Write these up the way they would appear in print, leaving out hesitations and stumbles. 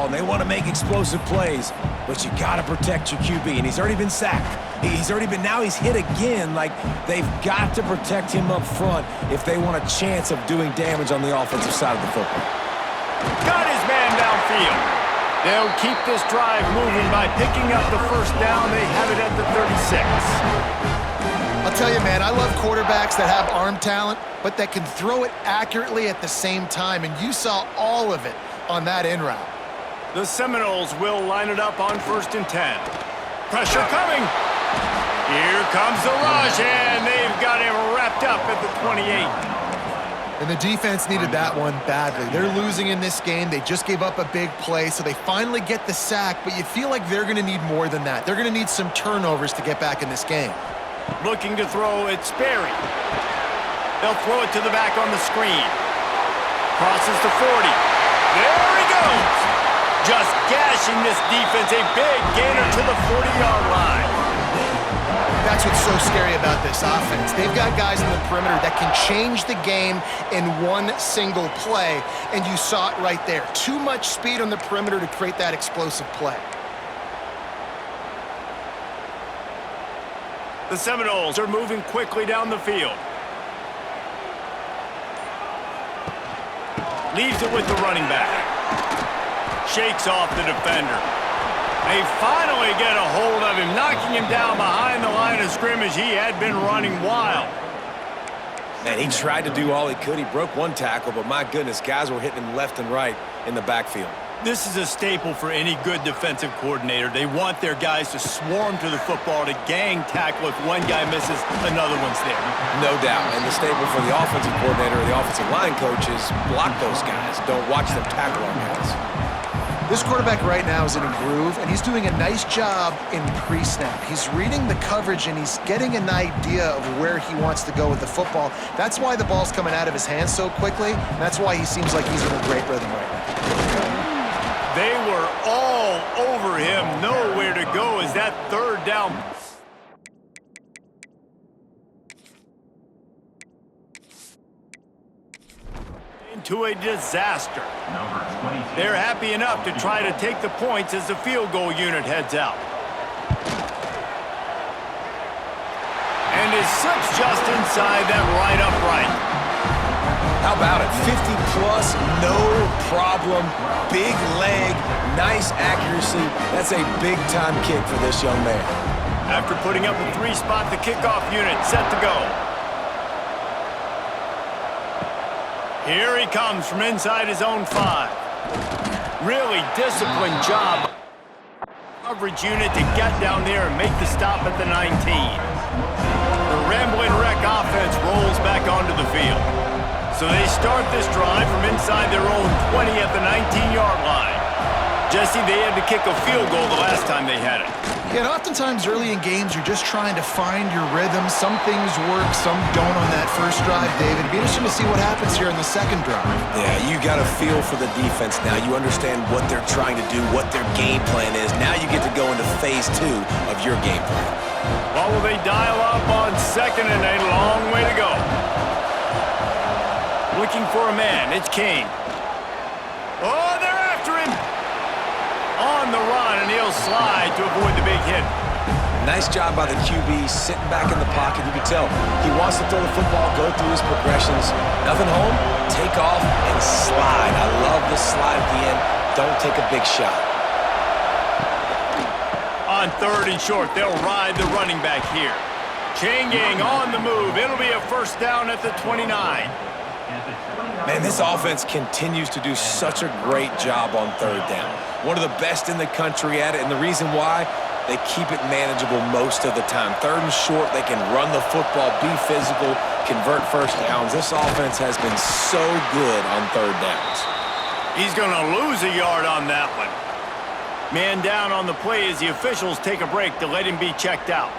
and they want to make explosive plays, but you got to protect your QB, and he's already been sacked. Now he's hit again. Like, they've got to protect him up front if they want a chance of doing damage on the offensive side of the football. Got his man downfield. They'll keep this drive moving by picking up the first down. They have it at the 36. I'll tell you, man, I love quarterbacks that have arm talent, but that can throw it accurately at the same time, and you saw all of it on that in route. The Seminoles will line it up on 1st and 10. Pressure coming. Here comes the rush, and they've got him wrapped up at the 28. And the defense needed that one badly. They're losing in this game. They just gave up a big play, so they finally get the sack, but you feel like they're going to need more than that. They're going to need some turnovers to get back in this game. Looking to throw, it's Sperry. They'll throw it to the back on the screen. Crosses the 40. There he goes. Just gashing this defense. A big gainer to the 40-yard line. That's what's so scary about this offense. They've got guys in the perimeter that can change the game in one single play, and you saw it right there. Too much speed on the perimeter to create that explosive play. The Seminoles are moving quickly down the field. Leaves it with the running back. Shakes off the defender. They finally get a hold of him, knocking him down behind the line of scrimmage. He had been running wild. Man, he tried to do all he could. He broke one tackle, but my goodness, guys were hitting him left and right in the backfield. This is a staple for any good defensive coordinator. They want their guys to swarm to the football, to gang tackle. If one guy misses, another one's there. No doubt. And the staple for the offensive coordinator or the offensive line coach is block those guys. Don't watch them tackle our guys. This quarterback right now is in a groove, and he's doing a nice job in pre-snap. He's reading the coverage, and he's getting an idea of where he wants to go with the football. That's why the ball's coming out of his hands so quickly, and that's why he seems like he's in a great rhythm right now. They were all over him. Nowhere to go as that 3rd down. Into a disaster. They're happy enough to try to take the points as the field goal unit heads out. And it slips just inside that right upright. How about it? 50-plus, no problem. Big leg, nice accuracy. That's a big-time kick for this young man. After putting up a 3-spot, the kickoff unit set to go. Here he comes from inside his own 5. Really disciplined job. Coverage unit to get down there and make the stop at the 19. The Ramblin' Wreck offense rolls back onto the field. So they start this drive from inside their own 20 at the 19-yard line. Jesse, they had to kick a field goal the last time they had it. Yeah, and oftentimes early in games, you're just trying to find your rhythm. Some things work, some don't on that first drive, David. It'd be interesting to see what happens here in the second drive. Yeah, you got a feel for the defense now. You understand what they're trying to do, what their game plan is. Now you get to go into phase 2 of your game plan. What will they dial up on 2nd and a long way to go? Looking for a man, it's Kane. Oh, they're after him! On the run, and he'll slide to avoid the big hit. Nice job by the QB, sitting back in the pocket. You can tell he wants to throw the football, go through his progressions. Nothing home, take off, and slide. I love the slide at the end. Don't take a big shot. On 3rd and short, they'll ride the running back here. Chain gang on the move. It'll be a first down at the 29. Man, this offense continues to do such a great job on 3rd down. One of the best in the country at it, and the reason why, they keep it manageable most of the time. 3rd and short, they can run the football, be physical, convert first downs. This offense has been so good on 3rd downs. He's going to lose a yard on that one. Man down on the play as the officials take a break to let him be checked out.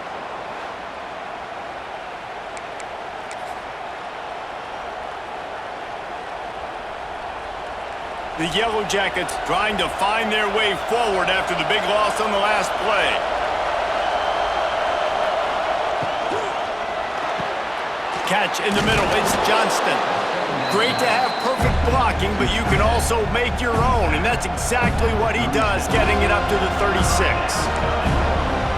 The Yellow Jackets trying to find their way forward after the big loss on the last play. Catch in the middle, it's Johnston. Great to have perfect blocking, but you can also make your own, and that's exactly what he does, getting it up to the 36.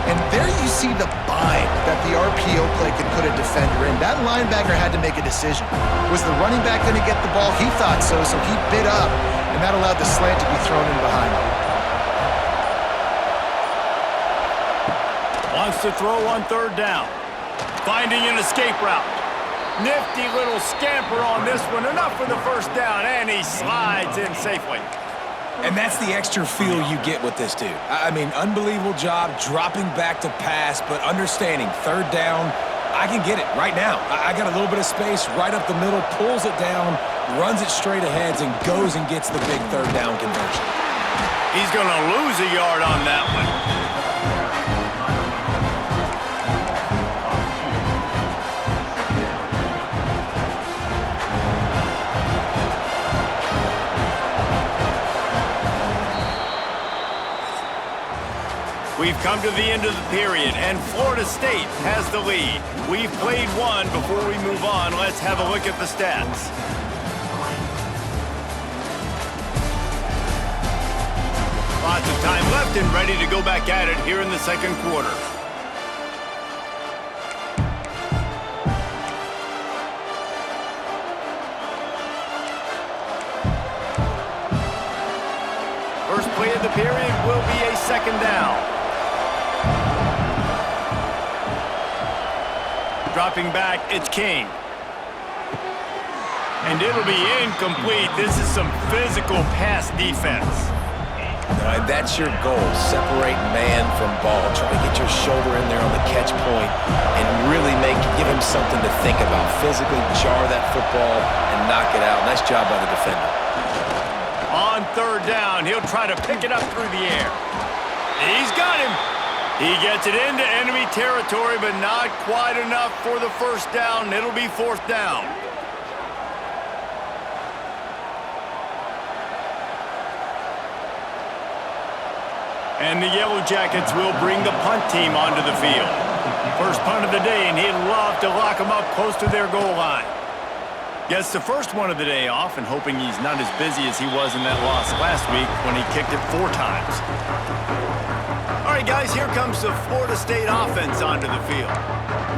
And there you see the bind that the RPO play could put a defender in. That linebacker had to make a decision. Was the running back going to get the ball? He thought so, so he bit up, and that allowed the slant to be thrown in behind him. Wants to throw on third down. Finding an escape route. Nifty little scamper on this one. Enough for the first down, and he slides in safely. And that's the extra feel you get with this dude. I mean, unbelievable job dropping back to pass, but understanding third down, I can get it right now. I got a little bit of space right up the middle, pulls it down, runs it straight ahead, and goes and gets the big third down conversion. He's going to lose a yard on that one. We've come to the end of the period, and Florida State has the lead. We've played one. Before we move on, let's have a look at the stats. Lots of time left and ready to go back at it here in the second quarter. First play of the period will be a second down. Dropping back, it's King. And it'll be incomplete. This is some physical pass defense. That's your goal. Separate man from ball. Try to get your shoulder in there on the catch point and really give him something to think about. Physically jar that football and knock it out. Nice job by the defender. On third down, he'll try to pick it up through the air. He's got him. He gets it into enemy territory, but not quite enough for the first down. It'll be fourth down. And the Yellow Jackets will bring the punt team onto the field. First punt of the day, and he'd love to lock them up close to their goal line. Gets the first one of the day off, and hoping he's not as busy as he was in that loss last week when he kicked it 4 times. All right, guys, here comes the Florida State offense onto the field.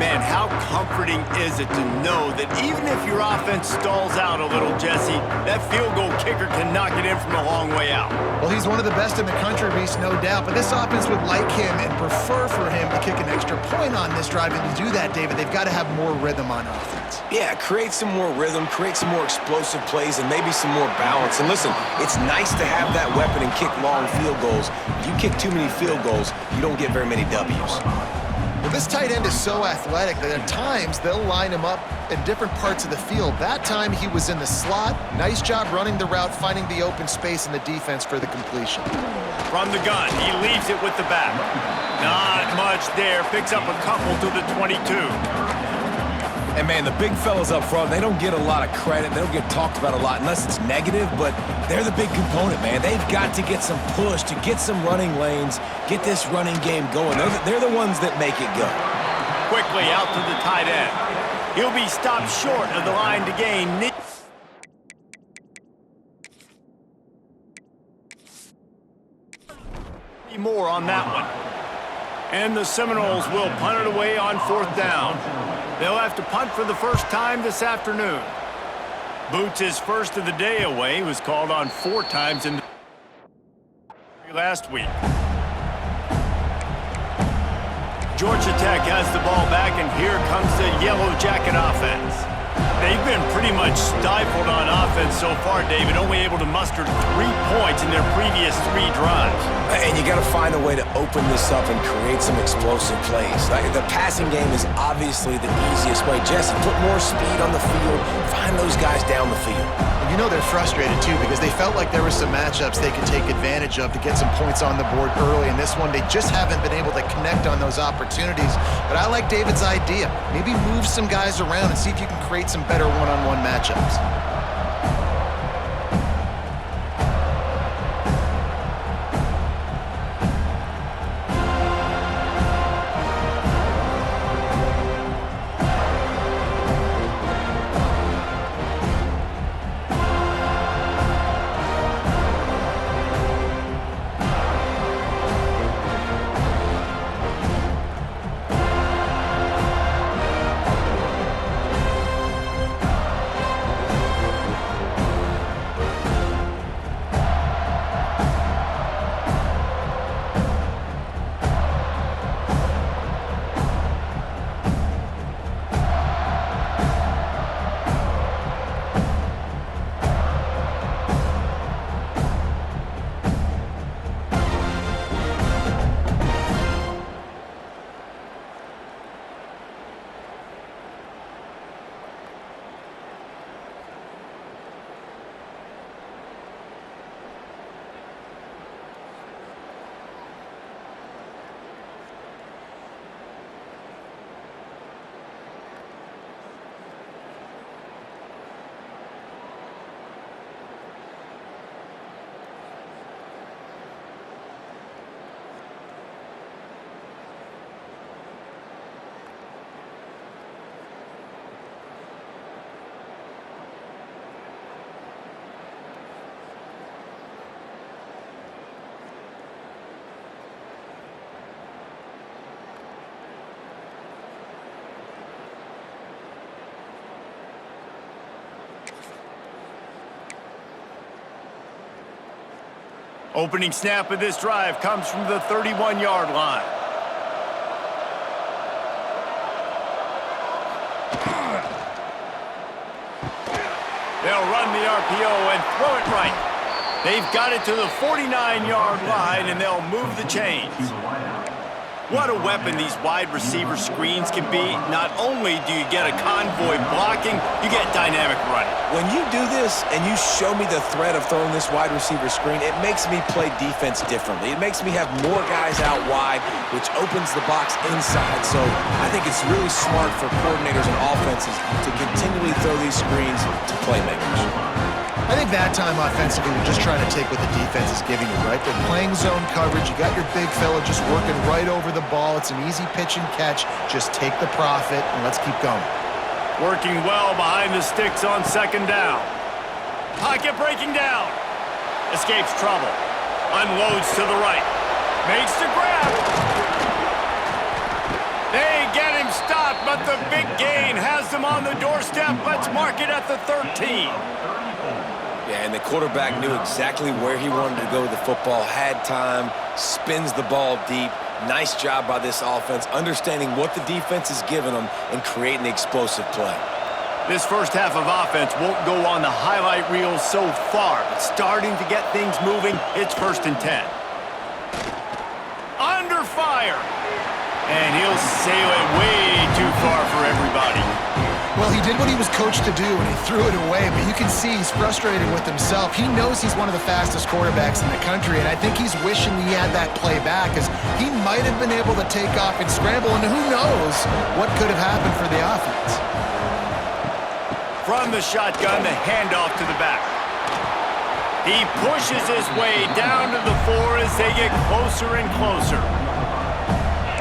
Man, how comforting is it to know that even if your offense stalls out a little, Jesse, that field goal kicker can knock it in from a long way out. Well, he's one of the best in the country, Reese, no doubt. But this offense would like him and prefer for him to kick an extra point on this drive. And to do that, David, they've got to have more rhythm on offense. Yeah, create some more rhythm, create some more explosive plays, and maybe some more balance. And listen, it's nice to have that weapon and kick long field goals. If you kick too many field goals, you don't get very many W's. Well, this tight end is so athletic that at times they'll line him up in different parts of the field. That time he was in the slot. Nice job running the route, finding the open space in the defense for the completion. From the gun, he leaves it with the back. Not much there. Picks up a couple to the 22. And, man, the big fellas up front, they don't get a lot of credit. They don't get talked about a lot unless it's negative, but they're the big component, man. They've got to get some push, to get some running lanes, get this running game going. They're the ones that make it go. Quickly out to the tight end. He'll be stopped short of the line to gain. More on that one. And the Seminoles will punt it away on fourth down. They'll have to punt for the first time this afternoon. Boots' first of the day away was called on 4 times in the last week. Georgia Tech has the ball back, and here comes the Yellow Jacket offense. They've been pretty much stifled on offense so far, David, only able to muster 3 points in their previous 3 drives. And you got to find a way to open this up and create some explosive plays. The passing game is obviously the easiest way. Jesse, put more speed on the field, find those guys down the field. And you know they're frustrated, too, because they felt like there were some matchups they could take advantage of to get some points on the board early. In this one, they just haven't been able to connect on those opportunities. But I like David's idea. Maybe move some guys around and see if you can create some better one-on-one matchups. Opening snap of this drive comes from the 31-yard line. They'll run the RPO and throw it right. They've got it to the 49-yard line, and they'll move the chains. What a weapon these wide receiver screens can be. Not only do you get a convoy blocking, you get dynamic running. When you do this and you show me the threat of throwing this wide receiver screen, it makes me play defense differently. It makes me have more guys out wide, which opens the box inside. So I think it's really smart for coordinators and offenses to continually throw these screens to playmakers. I think that time offensively, we're just trying to take what the defense is giving you, right? They're playing zone coverage. You got your big fella just working right over the ball. It's an easy pitch and catch. Just take the profit and let's keep going. Working well behind the sticks on second down. Pocket breaking down. Escapes trouble. Unloads to the right. Makes the grab. They get him stopped, but the big gain has them on the doorstep. Let's mark it at the 13. Yeah, and the quarterback knew exactly where he wanted to go with the football, had time, spins the ball deep. Nice job by this offense, understanding what the defense is giving them and creating the explosive play. This first half of offense won't go on the highlight reel so far, but starting to get things moving, it's 1st and 10. Under fire. And he'll sail it way too far for everybody. Well, he did what he was coached to do, and he threw it away, but you can see he's frustrated with himself. He knows he's one of the fastest quarterbacks in the country, and I think he's wishing he had that play back, as he might have been able to take off and scramble, and who knows what could have happened for the offense. From the shotgun, the handoff to the back. He pushes his way down to the 4 as they get closer and closer.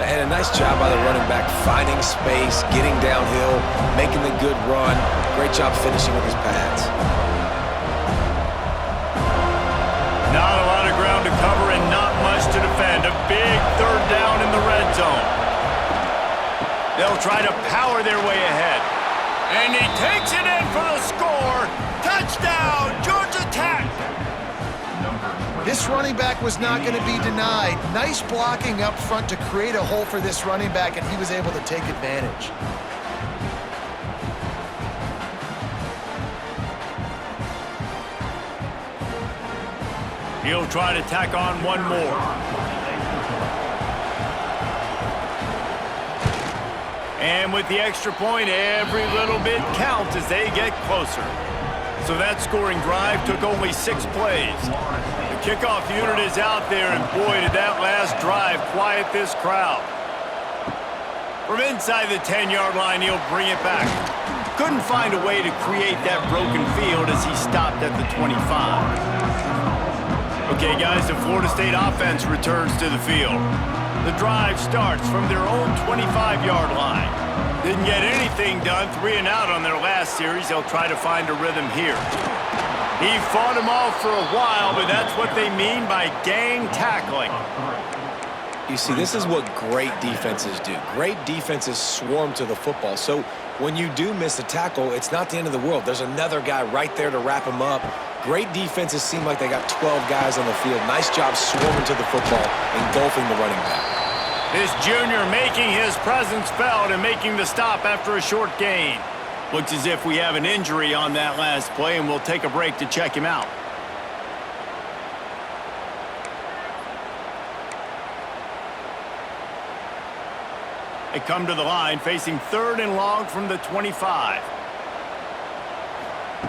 And a nice job by the running back, finding space, getting downhill, making the good run. Great job finishing with his pads. Not a lot of ground to cover and not much to defend. A big 3rd down in the red zone. They'll try to power their way ahead. And he takes it in for the score. Touchdown, Georgia Tech! This running back was not going to be denied. Nice blocking up front to create a hole for this running back, and he was able to take advantage. He'll try to tack on one more. And with the extra point, every little bit counts as they get closer. So that scoring drive took only 6 plays. The kickoff unit is out there, and boy, did that last drive quiet this crowd. From inside the 10-yard line, he'll bring it back. Couldn't find a way to create that broken field as he stopped at the 25. Okay, guys, the Florida State offense returns to the field. The drive starts from their own 25-yard line. Didn't get anything done, 3 and out on their last series. They'll try to find a rhythm here. He fought them off for a while, but that's what they mean by gang tackling. You see, this is what great defenses do. Great defenses swarm to the football. So when you do miss a tackle, it's not the end of the world. There's another guy right there to wrap him up. Great defenses seem like they got 12 guys on the field. Nice job swarming to the football, engulfing the running back. This junior making his presence felt and making the stop after a short gain. Looks as if we have an injury on that last play, and we'll take a break to check him out. They come to the line facing 3rd and long from the 25.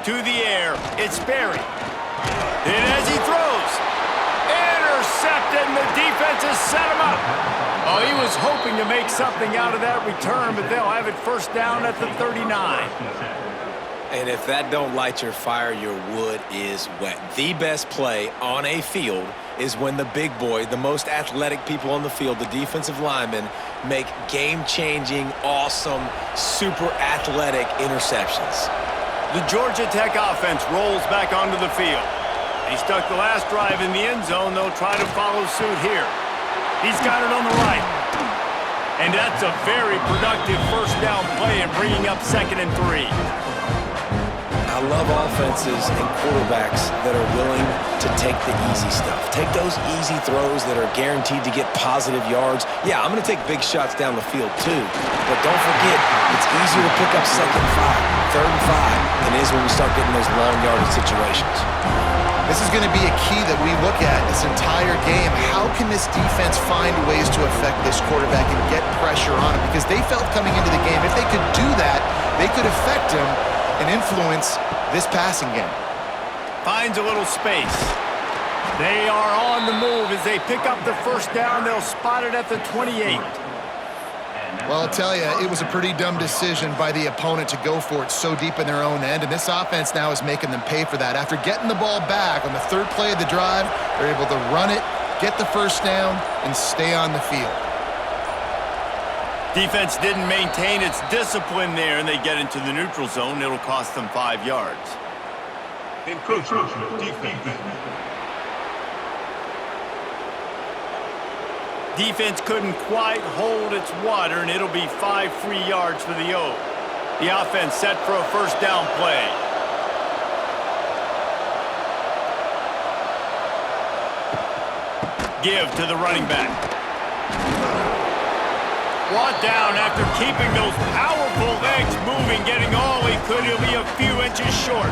To the air, it's Berry. And as he throws, intercepted, and the defense has set him up. Oh, he was hoping to make something out of that return, but they'll have it 1st down at the 39. And if that don't light your fire, your wood is wet. The best play on a field is when the big boy, the most athletic people on the field, the defensive linemen, make game-changing, awesome, super athletic interceptions. The Georgia Tech offense rolls back onto the field. He stuck the last drive in the end zone. They'll try to follow suit here. He's got it on the right. And that's a very productive 1st down play and bringing up 2nd and 3. I love offenses and quarterbacks that are willing to take the easy stuff. Take those easy throws that are guaranteed to get positive yards. Yeah, I'm going to take big shots down the field too, but don't forget, it's easier to pick up 2nd and 5, 3rd and 5 than it is when we start getting those long yardage situations. This is going to be a key that we look at this entire game. How can this defense find ways to affect this quarterback and get pressure on him? Because they felt coming into the game, if they could do that, they could affect him and influence this passing game. Finds a little space. They are on the move as they pick up the first down. They'll spot it at the 28. Well, I'll tell you, it was a pretty dumb decision by the opponent to go for it so deep in their own end, and this offense now is making them pay for that. After getting the ball back on the 3rd play of the drive, they're able to run it, get the first down, and stay on the field. Defense didn't maintain its discipline there, and they get into the neutral zone. It'll cost them 5 yards. Encroachment defense. Defense couldn't quite hold its water, and it'll be 5 free yards for the O. The offense set for a first down play. Give to the running back. Brought down after keeping those powerful legs moving, getting all he could. He'll be a few inches short.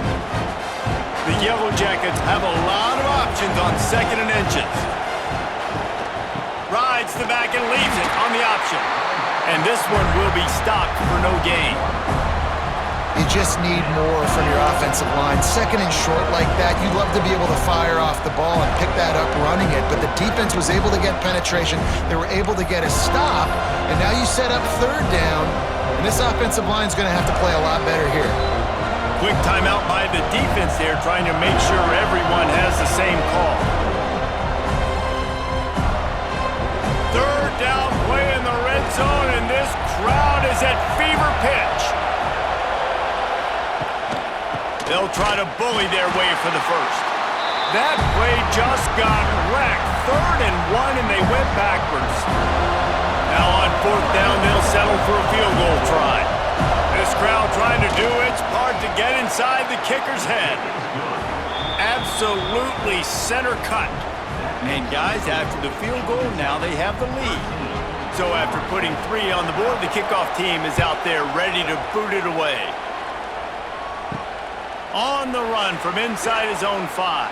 The Yellow Jackets have a lot of options on 2nd and inches. Rides the back and leaves it on the option. And this one will be stopped for no gain. You just need more from your offensive line. 2nd and short like that, you'd love to be able to fire off the ball and pick that up running it, but the defense was able to get penetration. They were able to get a stop, and now you set up 3rd down, and this offensive line is going to have to play a lot better here. Quick timeout by the defense there, trying to make sure everyone has the same call. 3rd down play in the red zone, and this crowd is at fever pitch. They'll try to bully their way for the first. That play just got wrecked. 3rd and 1, and they went backwards. Now on 4th down, they'll settle for a field goal try. This crowd trying to do its part to get inside the kicker's head. Absolutely center cut. And guys, after the field goal, now they have the lead. So after putting 3 on the board, the kickoff team is out there ready to boot it away. On the run from inside his own 5.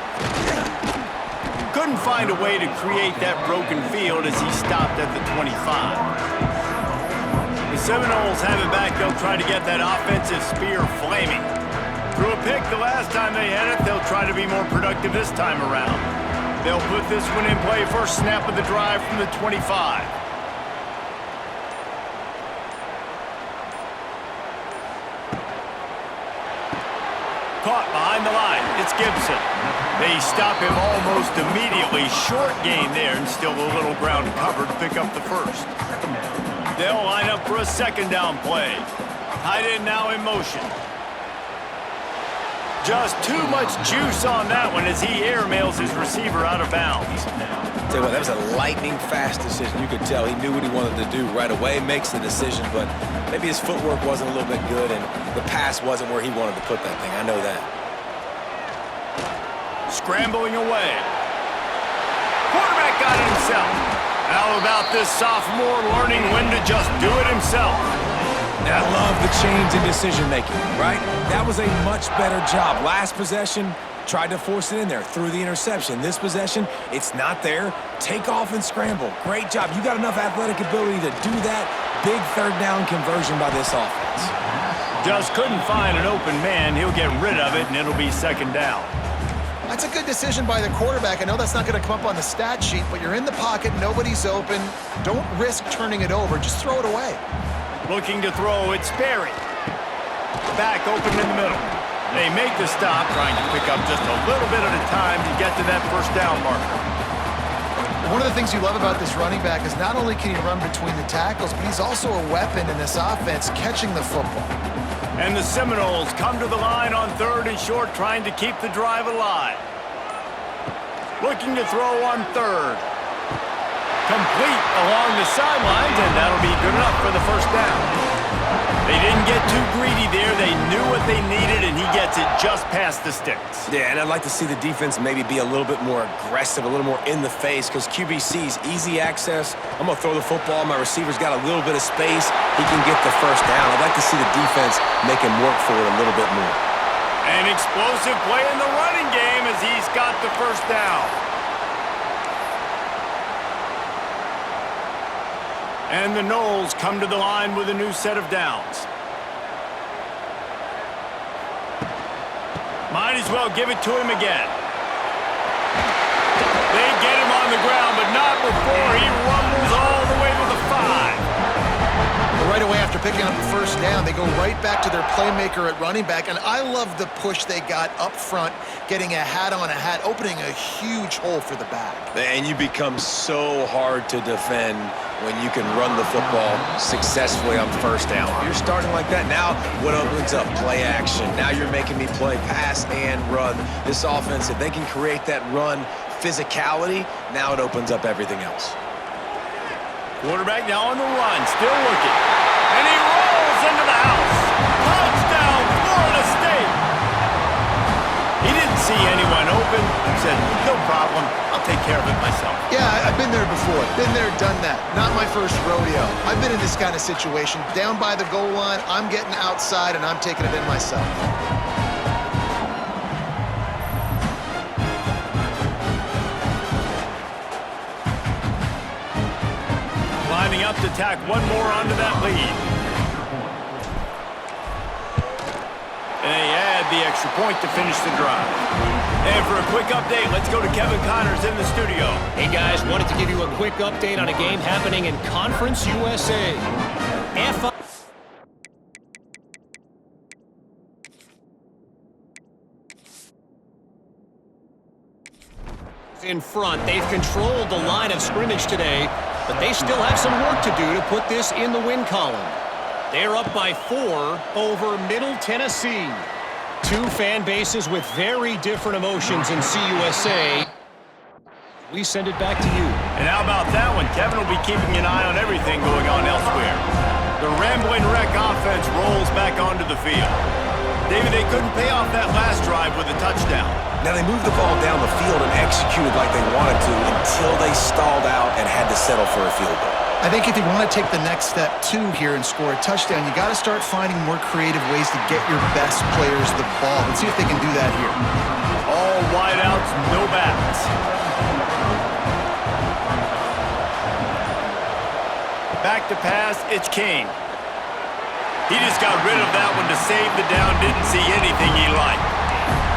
Couldn't find a way to create that broken field as he stopped at the 25. The Seminoles have it back. They'll try to get that offensive spear flaming. Threw a pick the last time they had it. They'll try to be more productive this time around. They'll put this one in play. First snap of the drive from the 25. Caught behind the line. It's Gibson. They stop him almost immediately. Short gain there, and still a little ground to cover to pick up the first. They'll line up for a 2nd down play. Tight end now in motion. Just too much juice on that one as he airmails his receiver out of bounds. Tell you what, that was a lightning-fast decision. You could tell he knew what he wanted to do right away, makes the decision, but maybe his footwork wasn't a little bit good, and the pass wasn't where he wanted to put that thing. I know that. Scrambling away. Quarterback got it himself. How about this sophomore learning when to just do it himself? I love the change in decision-making, right? That was a much better job. Last possession, tried to force it in there, threw the interception. This possession, it's not there. Take off and scramble. Great job. You got enough athletic ability to do that. Big 3rd down conversion by this offense. Just couldn't find an open man. He'll get rid of it, and it'll be 2nd down. That's a good decision by the quarterback. I know that's not going to come up on the stat sheet, but you're in the pocket, nobody's open. Don't risk turning it over. Just throw it away. Looking to throw, it's Berry. Back open in the middle. They make the stop, trying to pick up just a little bit at a time to get to that first down marker. One of the things you love about this running back is not only can he run between the tackles, but he's also a weapon in this offense, catching the football. And the Seminoles come to the line on 3rd and short, trying to keep the drive alive. Looking to throw on 3rd. Complete along the sidelines, and that'll be good enough for the first down. They didn't get too greedy there. They knew what they needed, and he gets it just past the sticks. Yeah, and I'd like to see the defense maybe be a little bit more aggressive, a little more in the face, because QBC's easy access. I'm going to throw the football. My receiver's got a little bit of space. He can get the first down. I'd like to see the defense make him work for it a little bit more. An explosive play in the running game as he's got the first down. And the Knowles come to the line with a new set of downs. Might as well give it to him again. They get him on the ground, but not before he rumbles all the way to the 5. Right away after picking up the first down, they go right back to their playmaker at running back, and I love the push they got up front, getting a hat on a hat, opening a huge hole for the back. And you become so hard to defend when you can run the football successfully on first down. You're starting like that. Now what opens up? Play action. Now you're making me play pass and run. This offense, if they can create that run physicality, now it opens up everything else. Quarterback now on the run, still looking. And he rolls into the house. Touchdown, Florida State. He didn't see anyone open. Said, no problem. I'll take care of it myself. Yeah, I've been there before. Been there, done that. Not my first rodeo. I've been in this kind of situation. Down by the goal line, I'm getting outside, and I'm taking it in myself. Lining up to tack one more onto that lead. And they add the extra point to finish the drive. And for a quick update, let's go to Kevin Connors in the studio. Hey guys, wanted to give you a quick update on a game happening in Conference USA. In front, they've controlled the line of scrimmage today, but they still have some work to do to put this in the win column. They're up by 4 over Middle Tennessee. Two fan bases with very different emotions in CUSA. We send it back to you. And how about that one? Kevin will be keeping an eye on everything going on elsewhere. The Rambling Wreck offense rolls back onto the field. David, they couldn't pay off that last drive with a touchdown. Now they moved the ball down the field and executed like they wanted to until they stalled out and had to settle for a field goal. I think if you want to take the next step, too, here and score a touchdown, you got to start finding more creative ways to get your best players the ball. Let's see if they can do that here. All wideouts, no backs. Back to pass, it's King. He just got rid of that one to save the down, didn't see anything he liked.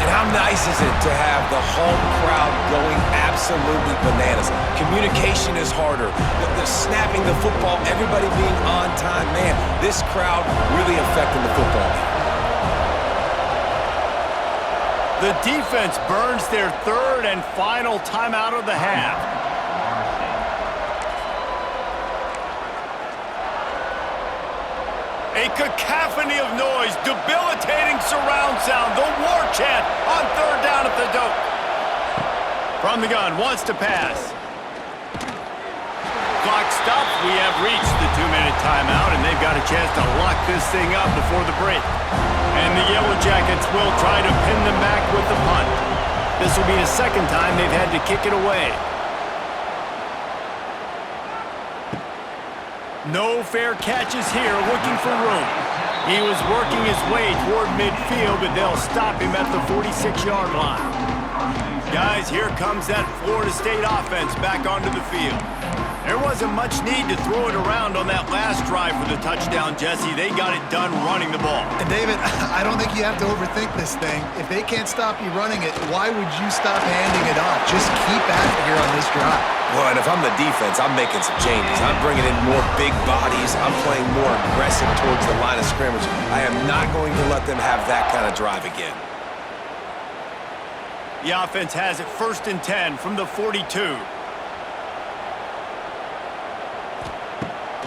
And how nice is it to have the home crowd going absolutely bananas? Communication is harder. The snapping the football, everybody being on time. Man, this crowd really affecting the football game. The defense burns their third and final timeout of the half. A cacophony of noise, debilitating surround sound, the war chant on third down at the dope. From the gun, wants to pass. Clock stops. We have reached the 2-minute timeout, and they've got a chance to lock this thing up before the break. And the Yellow Jackets will try to pin them back with the punt. This will be the second time they've had to kick it away. No fair catches here, looking for room. He was working his way toward midfield, but they'll stop him at the 46-yard line. Guys, here comes that Florida State offense back onto the field. There wasn't much need to throw it around on that last drive for the touchdown, Jesse. They got it done running the ball. And David, I don't think you have to overthink this thing. If they can't stop you running it, why would you stop handing it off? Just keep at it here on this drive. Well, and if I'm the defense, I'm making some changes. I'm bringing in more big bodies. I'm playing more aggressive towards the line of scrimmage. I am not going to let them have that kind of drive again. The offense has it 1st and 10 from the 42.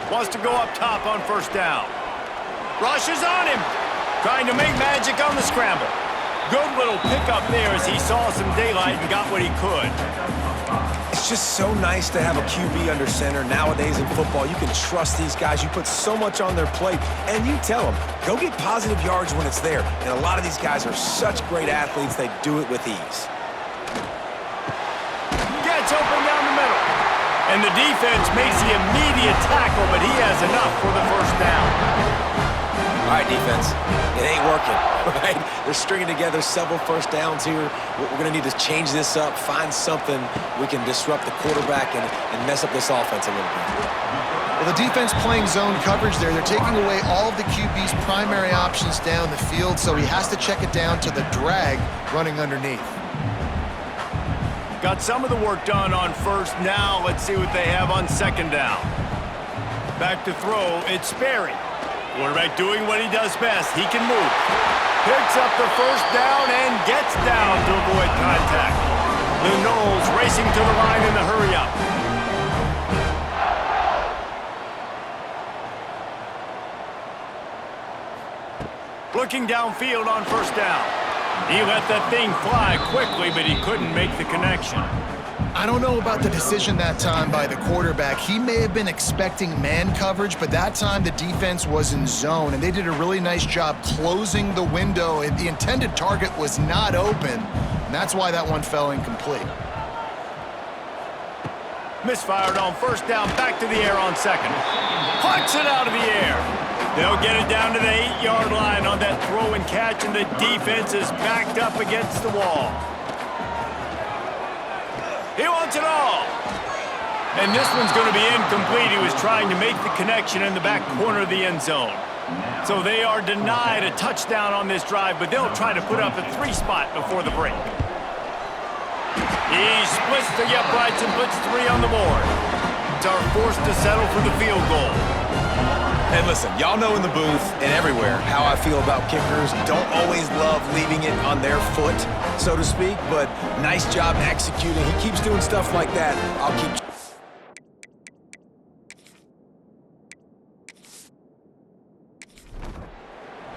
Wants to go up top on first down. Rushes on him. Trying to make magic on the scramble. Good little pickup there as he saw some daylight and got what he could. It's just so nice to have a QB under center. Nowadays in football, you can trust these guys. You put so much on their plate, and you tell them, go get positive yards when it's there. And a lot of these guys are such great athletes, they do it with ease. Gets open down the middle. And the defense makes the immediate tackle, but he has enough for the first down. All right, defense, it ain't working, right? They're stringing together several first downs here. We're going to need to change this up, find something we can disrupt the quarterback and mess up this offense a little bit. Well, the defense playing zone coverage there. They're taking away all of the QB's primary options down the field, so he has to check it down to the drag running underneath. Got some of the work done on first. Now let's see what they have on second down. Back to throw, it's Sperry. Quarterback doing what he does best. He can move. Picks up the first down and gets down to avoid contact. The Knowles racing to the line in the hurry-up. Looking downfield on first down. He let that thing fly quickly, but he couldn't make the connection. I don't know about the decision that time by the quarterback. He may have been expecting man coverage, but that time the defense was in zone, and they did a really nice job closing the window. The intended target was not open, and that's why that one fell incomplete. Misfired on first down, back to the air on second. Plucks it out of the air. They'll get it down to the 8-yard line on that throw and catch, and the defense is backed up against the wall. He wants it all. And this one's going to be incomplete. He was trying to make the connection in the back corner of the end zone. So they are denied a touchdown on this drive, but they'll try to put up a 3-spot before the break. He splits the uprights and puts 3 on the board. They are forced to settle for the field goal. And listen, y'all know in the booth and everywhere how I feel about kickers. Don't always love leaving it on their foot, so to speak, but nice job executing. He keeps doing stuff like that. I'll keep...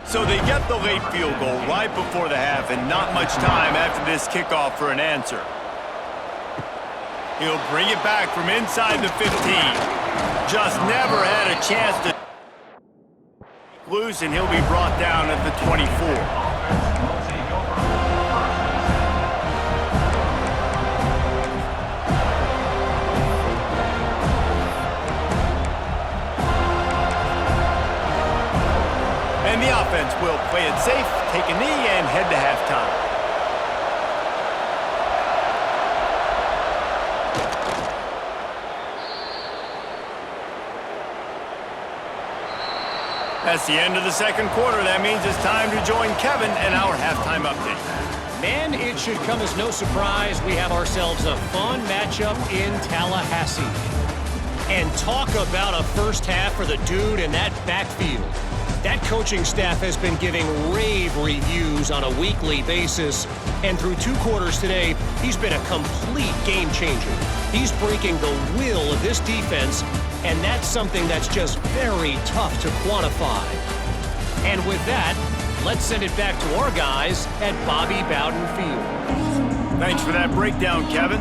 So they get the late field goal right before the half and not much time after this kickoff for an answer. He'll bring it back from inside the 15. Just never had a chance to loose, and he'll be brought down at the 24. And the offense will play it safe, take a knee, and head to halftime. That's the end of the second quarter. That means it's time to join Kevin and our halftime update. Man, it should come as no surprise we have ourselves a fun matchup in Tallahassee. And talk about a first half for the dude in that backfield. That coaching staff has been giving rave reviews on a weekly basis. And through 2 quarters today, he's been a complete game changer. He's breaking the will of this defense, and that's something that's just very tough to quantify. And with that, let's send it back to our guys at Bobby Bowden Field. Thanks for that breakdown, Kevin.